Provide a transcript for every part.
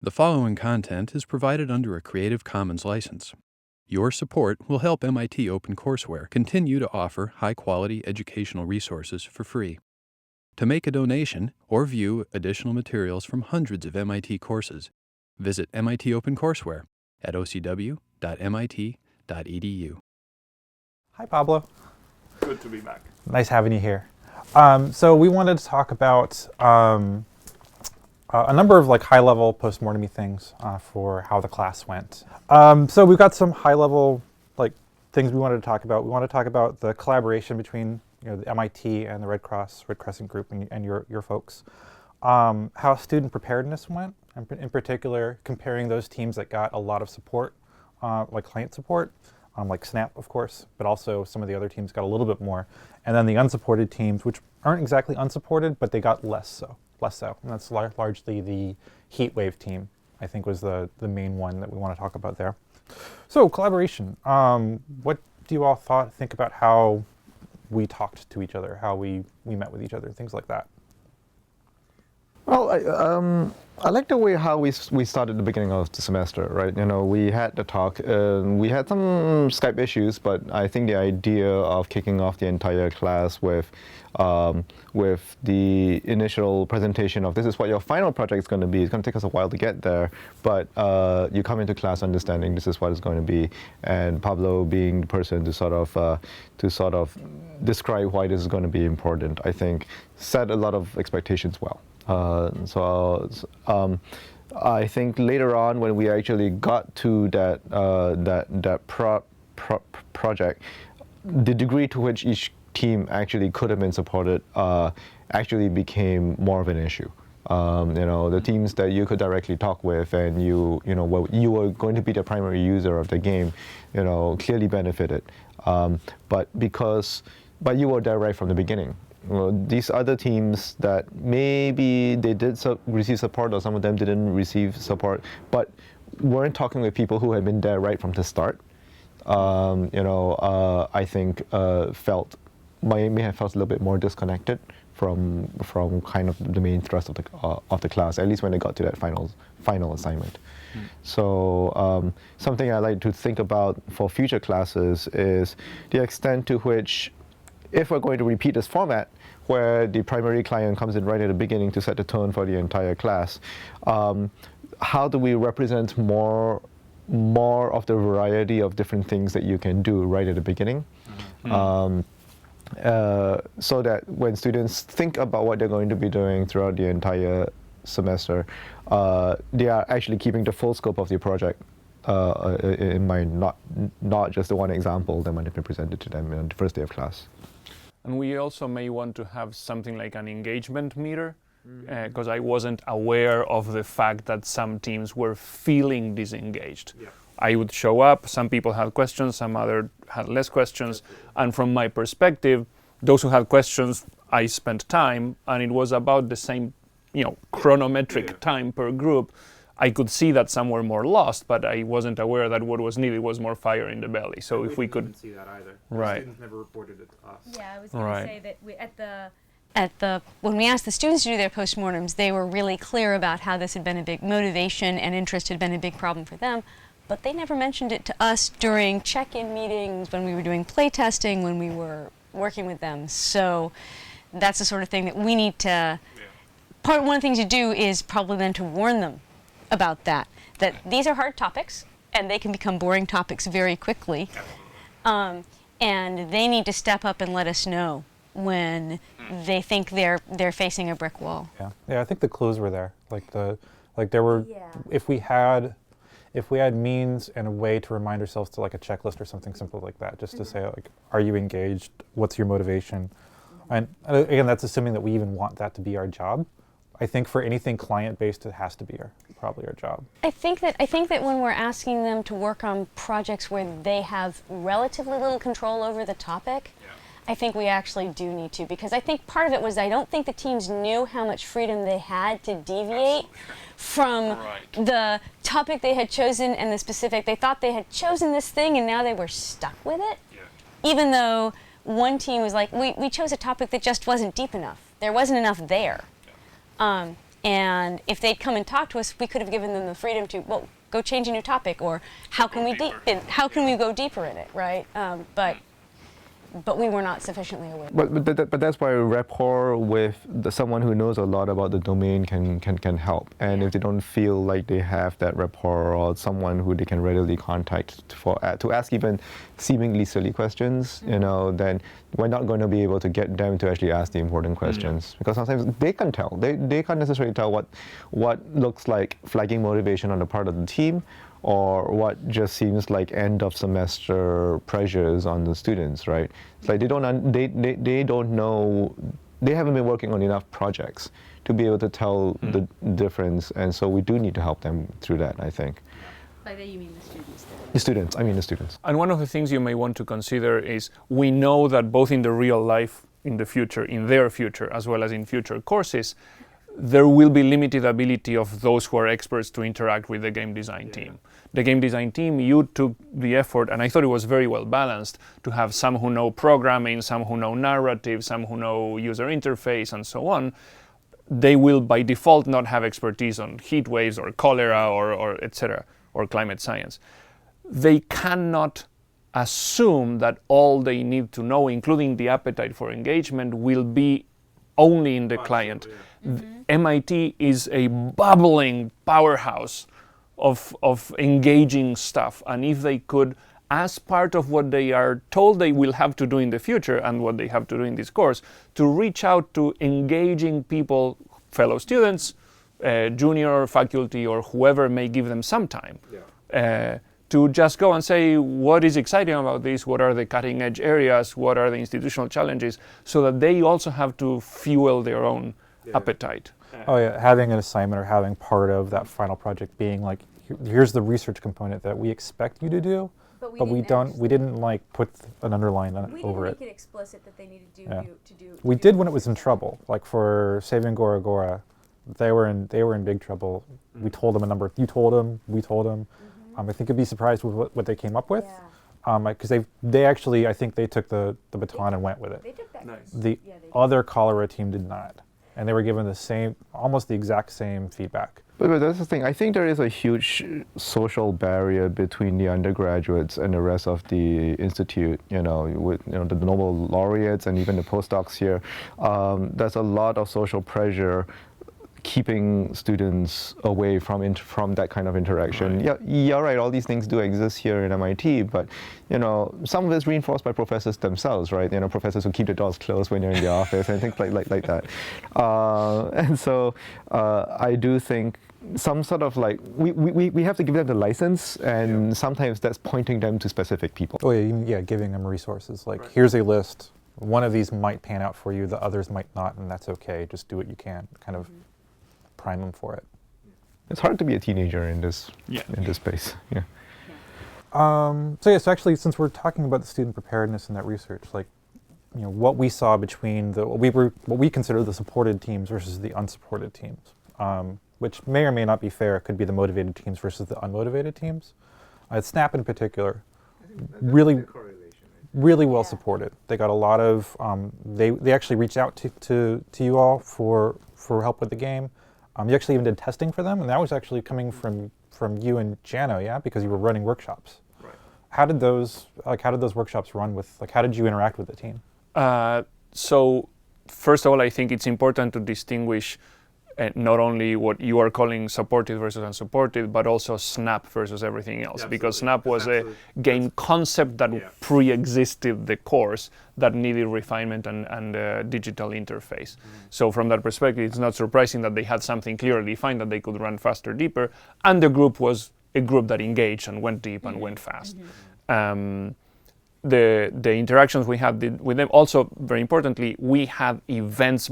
The following content is provided under a Creative Commons license. Your support will help MIT OpenCourseWare continue to offer high-quality educational resources for free. To make a donation or view additional materials from hundreds of MIT courses, visit MIT OpenCourseWare at ocw.mit.edu. Hi, Pablo. Good to be back. Nice having you here. So we wanted to talk about a number of high-level postmortem-y things for how the class went. So we've got some high-level things we wanted to talk about. We want to talk about the collaboration between the MIT and the Red Crescent group and your folks. How student preparedness went, in particular comparing those teams that got a lot of support, like client support, like Snap, of course, but also some of the other teams got a little bit more. And then the unsupported teams, which aren't exactly unsupported, but they got less so. And that's largely the heat wave team, I think, was the main one that we want to talk about there. So collaboration. What do you all think about how we talked to each other, how we met with each other, things like that? Well, I like the way how we started the beginning of the semester, right? We had the talk. We had some Skype issues, but I think the idea of kicking off the entire class with the initial presentation of this is what your final project is going to be. It's going to take us a while to get there, but you come into class understanding this is what it's going to be, and Pablo being the person to sort of describe why this is going to be important, I think set a lot of expectations well. I think later on when we actually got to that project, the degree to which each team actually could have been supported actually became more of an issue. The teams that you could directly talk with and you were going to be the primary user of the game, clearly benefited. But you were there right from the beginning. These other teams that maybe they did receive support, or some of them didn't receive support, but weren't talking with people who had been there right from the start. I think may have felt a little bit more disconnected from kind of the main thrust of the class, at least when they got to that final assignment. So something I like to think about for future classes is the extent to which, if we're going to repeat this format where the primary client comes in right at the beginning to set the tone for the entire class, how do we represent more of the variety of different things that you can do right at the beginning? So that when students think about what they're going to be doing throughout the entire semester, they are actually keeping the full scope of the project in mind, not just the one example that might have been presented to them on the first day of class. And we also may want to have something like an engagement meter, because I wasn't aware of the fact that some teams were feeling disengaged. Yeah. I would show up, some people had questions, some other had less questions, and from my perspective, those who had questions, I spent time, and it was about the same, chronometric time per group. I could see that some were more lost, but I wasn't aware that what was needed was more fire in the belly. So if we could didn't see that either. Right. The students never reported it to us. Yeah, I was going to say that when we asked the students to do their postmortems, they were really clear about how this had been a big motivation and interest had been a big problem for them, but they never mentioned it to us during check-in meetings, when we were doing play testing, when we were working with them. So that's the sort of thing that we need to. One of the things you do is probably then to warn them about that these are hard topics and they can become boring topics very quickly, and they need to step up and let us know when they think they're facing a brick wall. Yeah, I think the clues were there. There were, if we had means and a way to remind ourselves to a checklist or something simple like that, just to say are you engaged? What's your motivation? And again, that's assuming that we even want that to be our job. I think for anything client-based, it has to be probably our job. I think that when we're asking them to work on projects where they have relatively little control over the topic, I think we actually do need to, because I think part of it was I don't think the teams knew how much freedom they had to deviate from the topic they had chosen and the specific. They thought they had chosen this thing and now they were stuck with it, even though one team was like, we chose a topic that just wasn't deep enough. There wasn't enough there. And if they'd come and talk to us, we could have given them the freedom to, well, go change a new topic, or how can we go deeper in it, right? But we were not sufficiently aware. But that's why rapport with someone who knows a lot about the domain can help. And if they don't feel like they have that rapport or someone who they can readily contact to ask even seemingly silly questions, you know, then we're not going to be able to get them to actually ask the important questions, because sometimes they can tell. They can't necessarily tell what looks like flagging motivation on the part of the team, or what just seems like end of semester pressures on the students, right? It's like they don't know, they haven't been working on enough projects to be able to tell the difference, and so we do need to help them through that, I think. By that you mean the students? I mean the students. And one of the things you may want to consider is, we know that both in the real life, in the future, in their future, as well as in future courses, there will be limited ability of those who are experts to interact with the game design team. The game design team, you took the effort, and I thought it was very well balanced, to have some who know programming, some who know narrative, some who know user interface, and so on. They will by default not have expertise on heat waves or cholera or etc., or climate science. They cannot assume that all they need to know, including the appetite for engagement, will be only in the client. MIT is a bubbling powerhouse of engaging stuff, and if they could, as part of what they are told they will have to do in the future and what they have to do in this course, to reach out to engaging people, fellow students, junior faculty, or whoever may give them some time, to just go and say, what is exciting about this, what are the cutting edge areas, what are the institutional challenges, so that they also have to fuel their own appetite. Oh yeah, having an assignment or having part of that final project being like, here's the research component that we expect you to do, but we didn't like put an underline over it. We didn't make it explicit that they needed to do. We did when it was in trouble, like for saving Gora Gora, they were in big trouble. We told them a number. You told them, we told them. I think you'd be surprised with what they came up with, because they actually, I think they took the baton and went with it. They took that. Nice. The other cholera team did not, and they were given the same, almost the exact same feedback. But that's the thing. I think there is a huge social barrier between the undergraduates and the rest of the institute. You know, with the Nobel laureates and even the postdocs here. There's a lot of social pressure keeping students away from that kind of interaction. Right. Yeah, right. All these things do exist here in MIT, but some of it's reinforced by professors themselves, right? Professors who keep the doors closed when you're in the office and things like that. And so I do think some sort of like we have to give them the license, and sometimes that's pointing them to specific people. Oh yeah, giving them resources. Like here's a list. One of these might pan out for you. The others might not, and that's okay. Just do what you can. Kind of prime them for it. It's hard to be a teenager in this space. Yeah. So actually, since we're talking about the student preparedness and that research, like what we saw between what we consider the supported teams versus the unsupported teams, which may or may not be fair. It could be the motivated teams versus the unmotivated teams. Snap in particular, really well supported. They got a lot of. They actually reached out to you all for help with the game. You actually even did testing for them, and that was actually coming from you and Jano, yeah, because you were running workshops. Right. How did those workshops run with? How did you interact with the team? So first of all, I think it's important to distinguish not only what you are calling supported versus unsupported, but also Snap versus everything else. Yeah, because Snap was a game concept that pre-existed the course that needed refinement and digital interface. So from that perspective, it's not surprising that they had something clearly defined that they could run faster, deeper, and the group was a group that engaged and went deep and went fast. The interactions we had with them, also very importantly, we had events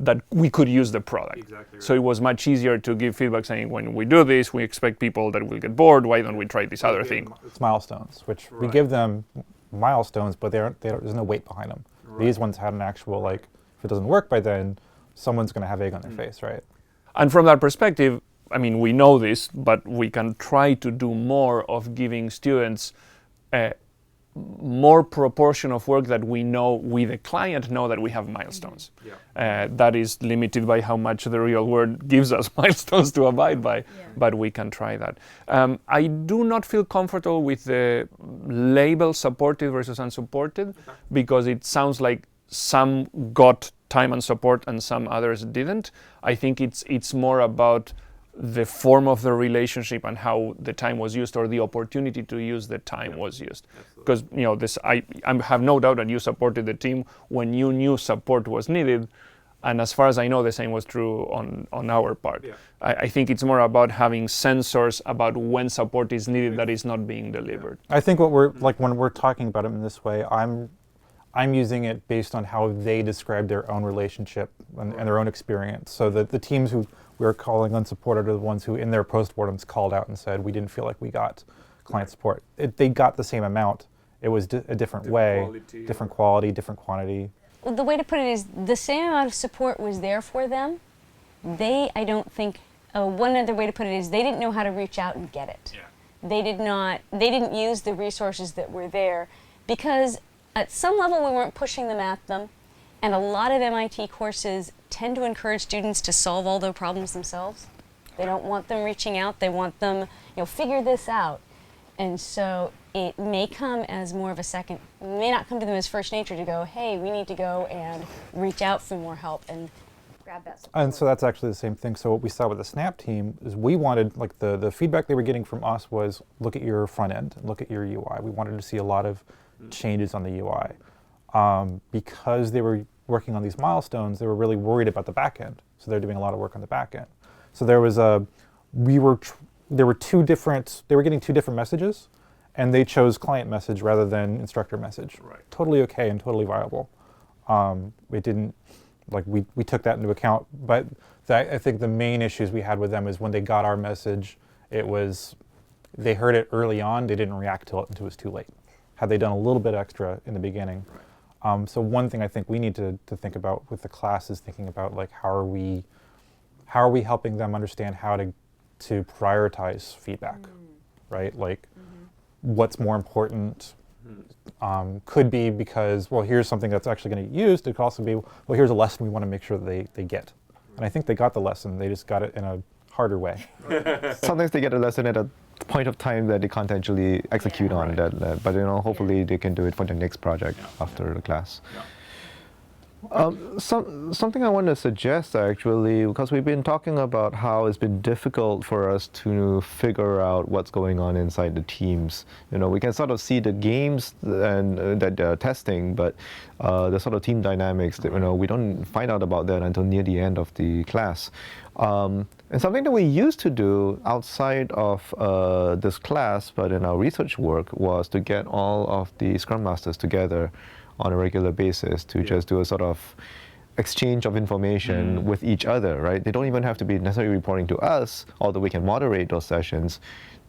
that we could use the product. Exactly right. So it was much easier to give feedback saying, when we do this, we expect people that will get bored, why don't we try this other thing? It's milestones, which we give them milestones, but there's no weight behind them. Right. These ones had an actual, if it doesn't work by then, someone's gonna have egg on their face, right? And from that perspective, I mean, we know this, but we can try to do more of giving students more proportion of work that we the client know that we have milestones. That is limited by how much the real world gives us milestones to abide by, but we can try that. I do not feel comfortable with the label supported versus unsupported, because it sounds like some got time and support and some others didn't. I think it's more about the form of the relationship and how the time was used, or the opportunity to use the time was used. Because I have no doubt that you supported the team when you knew support was needed, and as far as I know, the same was true on our part. I think it's more about having sensors about when support is needed that is not being delivered. I think what we're like when we're talking about it in this way, I'm using it based on how they describe their own relationship and their own experience. So the teams who we're calling unsupported are the ones who in their postmortems called out and said, we didn't feel like we got client support. They got the same amount. It was a different way, quality, different quality, different quantity. Well, the way to put it is the same amount of support was there for them. I don't think, one other way to put it is they didn't know how to reach out and get it. They didn't use the resources that were there, because at some level we weren't pushing them at them. And a lot of MIT courses tend to encourage students to solve all their problems themselves. They don't want them reaching out. They want them, figure this out. And so it may come as more of a second, may not come to them as first nature to go, hey, we need to go and reach out for more help and grab that support. And so that's actually the same thing. So what we saw with the Snap team is we wanted, like the feedback they were getting from us was, look at your front end, look at your UI. We wanted to see a lot of changes on the UI. Because they were working on these milestones, they were really worried about the back end. So they're doing a lot of work on the back end. So there was they were getting two different messages, and they chose client message rather than instructor message. Totally okay and totally viable. It didn't, we took that into account, but I think the main issues we had with them is when they got our message, they heard it early on, they didn't react to it until it was too late. Had they done a little bit extra in the beginning. So one thing I think we need to think about with the class is thinking about how are we helping them understand how to prioritize feedback, right? What's more important could be because, well, here's something that's actually going to get used. It could also be, well, here's a lesson we want to make sure that they get. And I think they got the lesson. They just got it in a harder way. Sometimes they get a lesson at a point of time that they can't actually execute on that, but hopefully they can do it for the next project after the class. Something I want to suggest actually, because we've been talking about how it's been difficult for us to figure out what's going on inside the teams. We can sort of see the games and that they're testing, but the sort of team dynamics that we don't find out about that until near the end of the class. And something that we used to do outside of this class, but in our research work, was to get all of the Scrum Masters together on a regular basis to just do a sort of exchange of information with each other, right? They don't even have to be necessarily reporting to us, although we can moderate those sessions.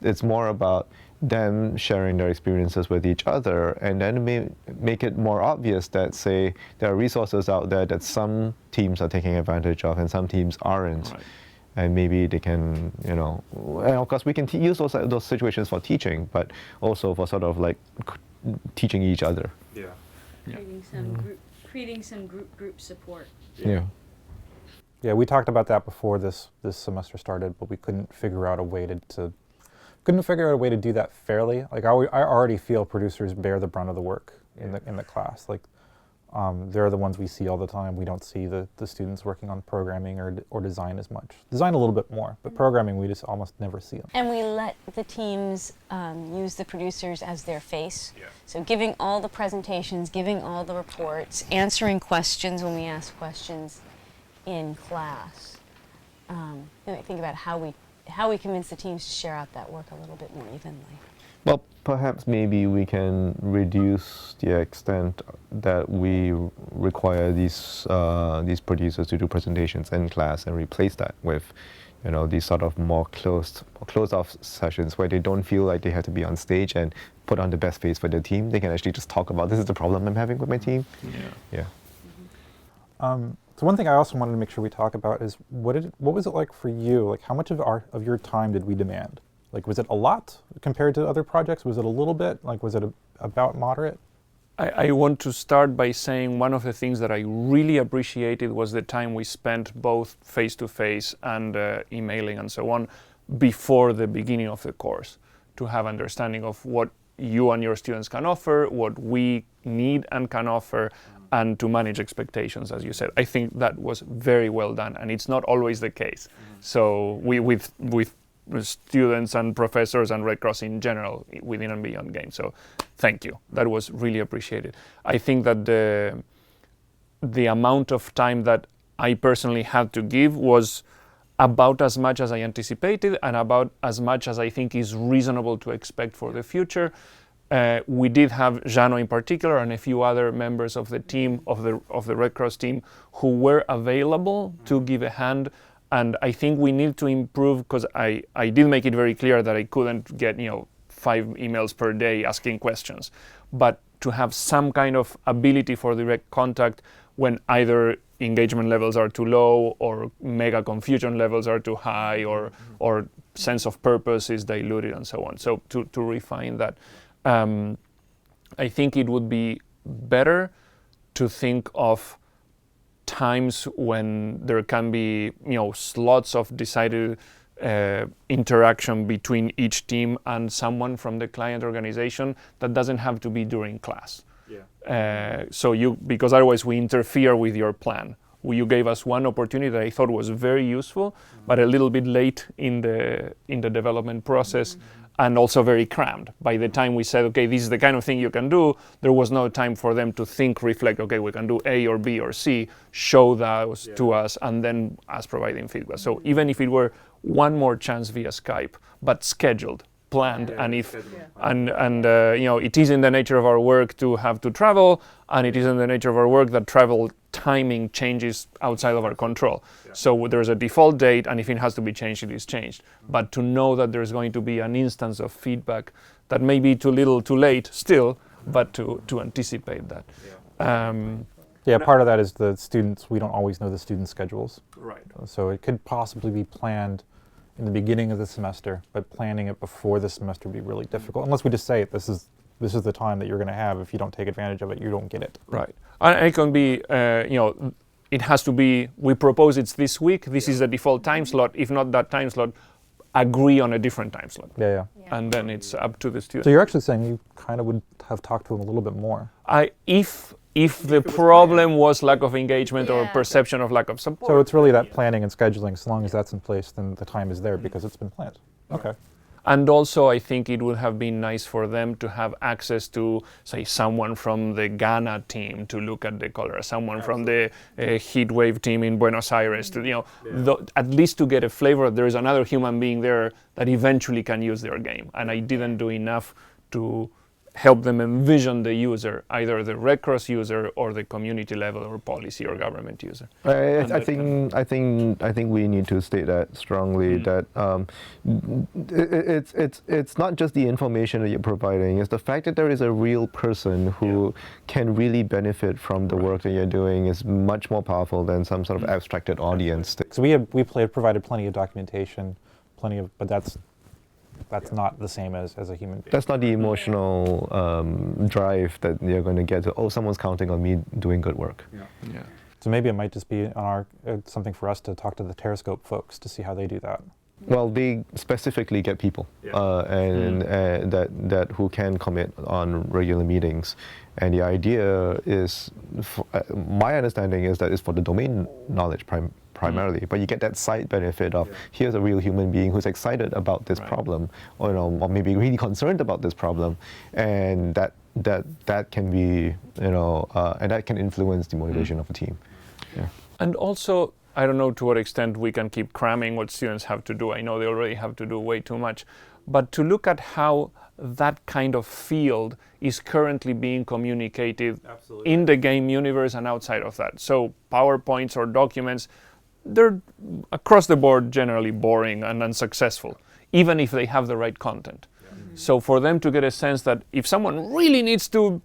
It's more about them sharing their experiences with each other, and then make it more obvious that, say, there are resources out there that some teams are taking advantage of and some teams aren't. And maybe they can, and of course we can use those situations for teaching, but also for sort of teaching each other. Creating some group support. Yeah, we talked about that before this semester started, but we couldn't figure out a way to do that fairly. I already feel producers bear the brunt of the work in the class. They're the ones we see all the time. We don't see the students working on programming or design as much. Design a little bit more, but programming we just almost never see them. And we let the teams use the producers as their face. So giving all the presentations, giving all the reports, answering questions when we ask questions in class. Think about how we convince the teams to share out that work a little bit more evenly. Well, perhaps maybe we can reduce the extent that we require these producers to do presentations in class and replace that with, these sort of more closed-off sessions where they don't feel like they have to be on stage and put on the best face for their team. They can actually just talk about, this is the problem I'm having with my team. So one thing I also wanted to make sure we talk about is what was it like for you? How much of your time did we demand? Like, was it a lot compared to other projects? Was it a little bit? Like, was it about moderate? I want to start by saying one of the things that I really appreciated was the time we spent both face-to-face and emailing and so on before the beginning of the course, to have understanding of what you and your students can offer, what we need and can offer, and to manage expectations, as you said. I think that was very well done, and it's not always the case. So with students and professors and Red Cross in general within and beyond games. So thank you. That was really appreciated. I think that the amount of time that I personally had to give was about as much as I anticipated and about as much as I think is reasonable to expect for the future. We did have Jano in particular and a few other members of the team, of the Red Cross team, who were available to give a hand. And I think we need to improve, because I did make it very clear that I couldn't get 5 emails per day asking questions. But to have some kind of ability for direct contact when either engagement levels are too low or mega confusion levels are too high or sense of purpose is diluted and so on. So to refine that, I think it would be better to think of times when there can be slots of decided interaction between each team and someone from the client organization that doesn't have to be during class. Because otherwise we interfere with your plan. You gave us one opportunity that I thought was very useful, but a little bit late in the development process. And also very crammed. By the time we said, okay, this is the kind of thing you can do, there was no time for them to think, reflect, okay, we can do A or B or C, show those to us, and then us providing feedback. So even if it were one more chance via Skype, but scheduled, planned, and it is in the nature of our work to have to travel, and it is in the nature of our work that travel timing changes outside of our control. So there's a default date, and if it has to be changed, it is changed. But to know that there's going to be an instance of feedback that may be too little, too late still, but to anticipate that. Part of that is the students. We don't always know the students' schedules. Right. So it could possibly be planned in the beginning of the semester, but planning it before the semester would be really difficult, unless we just say this is the time that you're going to have. If you don't take advantage of it, you don't get it. Right. And it can be, it has to be, we propose it's this week, this is the default time slot. If not that time slot, agree on a different time slot. Yeah. And then it's up to the student. So you're actually saying you kind of would have talked to them a little bit more. If the problem was lack of engagement or perception of lack of support. So it's really that planning and scheduling. As long as that's in place, then the time is there because it's been planned. Okay. And also, I think it would have been nice for them to have access to, say, someone from the Ghana team to look at the color, someone from the heat wave team in Buenos Aires, to at least to get a flavor. There is another human being there that eventually can use their game. And I didn't do enough to help them envision the user, either the Red Cross user or the community level or policy or government user. I think we need to state that strongly, that it's not just the information that you're providing, it's the fact that there is a real person who can really benefit from the work that you're doing is much more powerful than some sort of abstracted audience. So we provided plenty of documentation, but that's not the same as a human being. That's not the emotional drive that you're going to get to, someone's counting on me doing good work. Yeah. So maybe it might just be on something for us to talk to the Terrascope folks to see how they do that. Well, they specifically get people that who can commit on regular meetings. And the idea is, my understanding is that it's for the domain knowledge primarily, but you get that side benefit of here's a real human being who's excited about this problem, or maybe really concerned about this problem, and that can be and that can influence the motivation of a team. Yeah. And also, I don't know to what extent we can keep cramming what students have to do. I know they already have to do way too much, but to look at how that kind of field is currently being communicated in the game universe and outside of that. So PowerPoints or documents, they're across the board generally boring and unsuccessful, even if they have the right content. So for them to get a sense that if someone really needs to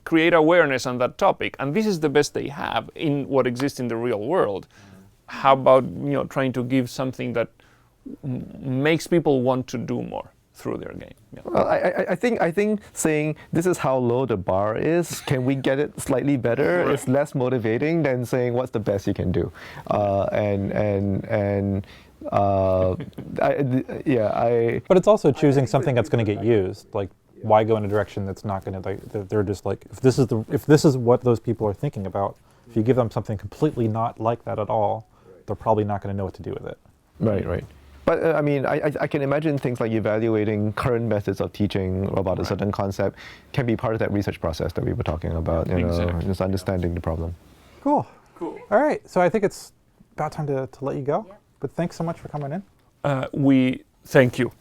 create awareness on that topic, and this is the best they have in what exists in the real world, how about trying to give something that makes people want to do more through their game. Yeah. Well, I think saying this is how low the bar is, can we get it slightly better, Right. is less motivating than saying what's the best you can do. But it's also choosing something that's going to get used. Like, why go in a direction that's not going to? Like, they're just like, if this is what those people are thinking about, if you give them something completely not like that at all, they're probably not going to know what to do with it. Right. But I mean, I can imagine things like evaluating current methods of teaching about a certain concept can be part of that research process that we were talking about. You know, Exactly. just understanding the problem. Cool. All right. So I think it's about time to let you go. But thanks so much for coming in. We thank you.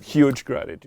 Huge gratitude.